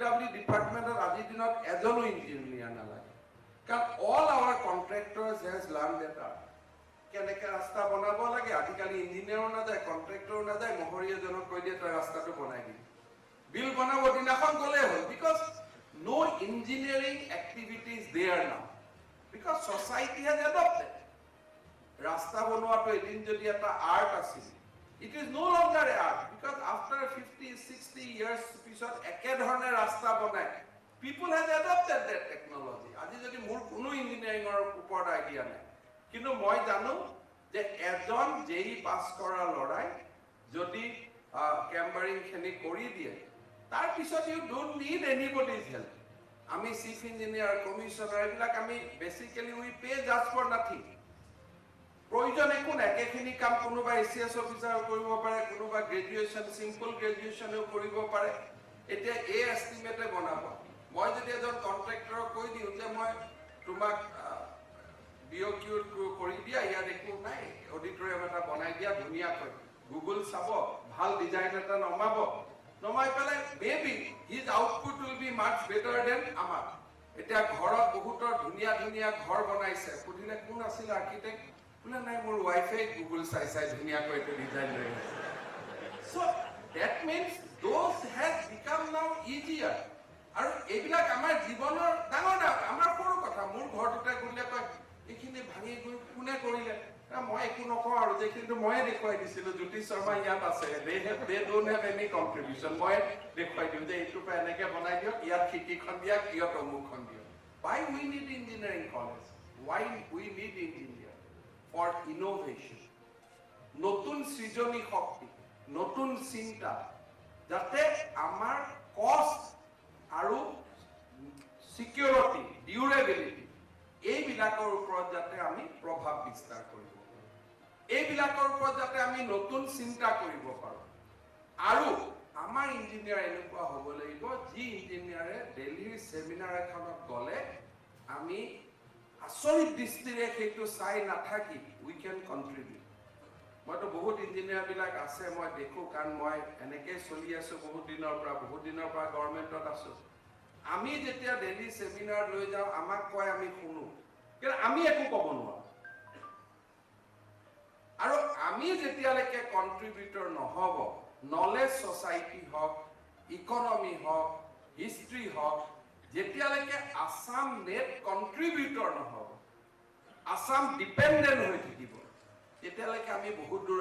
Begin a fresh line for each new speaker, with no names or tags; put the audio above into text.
PWD ডিপাৰ্টমেণ্টত আজিৰ দিনত এজনো ইঞ্জিনিয়াৰ নালাগে কাৰণ all our contractors has learned that কেনেকৈ ৰাস্তা বনাব লাগে আজিকালি ইঞ্জিনিয়াৰো নাযায় কন্ট্ৰেক্টৰো নাযায় মহৰী এজনক কৈ দিয়ে তই ৰাস্তাটো বনাই দিবি বিল বনাব দিনাখন গ'লে হ'ল because no engineering activities there now because society has adopted rasta banwato edin jodi eta art asil it is no longer a art because after 50-60 years pisot eke dhorone rasta banai people have adopted that technology aji jodi mur kono engineering or upor idea nai kintu moi janu je ejon jei pass kora lorai jodi cambering kheni kori die tar pisot you don't need anybody's help আমি chief engineer commissioner এইবিলাক আমি basically we pay just for nothing প্ৰয়োজন একো নাই একেখিনি কাম কোনোবা ACS officer কৰিব পাৰে কোনোবা গ্ৰেজুৱেচন সিম্পল গ্ৰেজুৱেচনও কৰিব পাৰে এতিয়া এ এস্টিমেটে বনাব মই যদি এজন কন্ট্ৰাক্টৰক কৈ দিওঁ যে মই তোমাক বিওকিউ কৰি দিয়া ইয়াত একো নাই অডিটৰিয়াম এটা বনাই দিয়া ধুনীয়াকৈ গুগল চাব ভাল ডিজাইন এটা নমাব নমাই পেলাই maybe his output will be much better than আমাৰ এটা ঘৰত বহুতৰ ধুনীয়া ধুনীয়া ঘৰ বনাইছে পুদিনে কোন আছিল আৰ্কিটেক্ট বোলে নাই মোৰ ওয়াইফে গুগল চাই চাই ধুনীয়াকৈ এটা ডিজাইন লৈ আছে so that means those has become now easier আৰু এইবিলাক আমাৰ জীৱনৰ ডাঙৰ আমাৰ সৰু কথা মোৰ ঘৰটোতে গলে কয় এইখিনি ভাঙি গৈ কোনে কৰিলে মই একো নকওঁ আৰু যে কিন্তু মই দেখুৱাই দিছিলো জ্যোতিষ শৰ্মা ইয়াত আছে they don't have any contribution মই দেখুৱাই দিওঁ যে এইটো পৰা এনেকৈ বনাই দিয়ক ইয়াত খিটিখন দিয়ক ইয়াত অমুকখন দিয়ক why we need engineering college why we need engineer for innovation নতুন সৃজনী শক্তি নতুন চিন্তা যাতে আমাৰ কষ্ট আৰু সিকিউৰিটি ডিউৰেবিলিটি এইবিলাকৰ ওপৰত যাতে আমি প্ৰভাৱ বিস্তাৰ কৰিব এইবিলাকৰ ওপৰত যাতে আমি নতুন চিন্তা কৰিব পাৰোঁ আৰু আমাৰ ইঞ্জিনিয়াৰ এনেকুৱা হ'ব লাগিব যি ইঞ্জিনিয়াৰে দিল্লীৰ সেমিনাৰ এখনত গ'লে আমি আচৰিত দৃষ্টিৰে সেইটো চাই নাথাকি উই কেন কন্ট্ৰিবিউট মইতো বহুত ইঞ্জিনিয়াৰ বিলাক আছে মই দেখো কাৰণ মই এনেকৈ চলি আছো বহুত দিনৰ পৰা গভৰ্ণমেণ্টত আছো আমি যেতিয়া দিল্লী সেমিনাৰ লৈ যাওঁ আমাক কয় আমি শুনো কিন্তু আমি একো ক'ব নোৱাৰো আৰু আমি যেতিয়ালৈকে কন্ট্ৰিবিউটৰ নহব নলেজ সোসাইটি হওক ইকনমি হওক হিষ্ট্ৰী হওক যেতিয়ালৈকে আসাম নেট কন্ট্ৰিবিউটৰ নহব আসাম ডিপেন্ডেন্ট হৈ থাকিব তেতিয়ালৈকে আমি বহুত দূৰ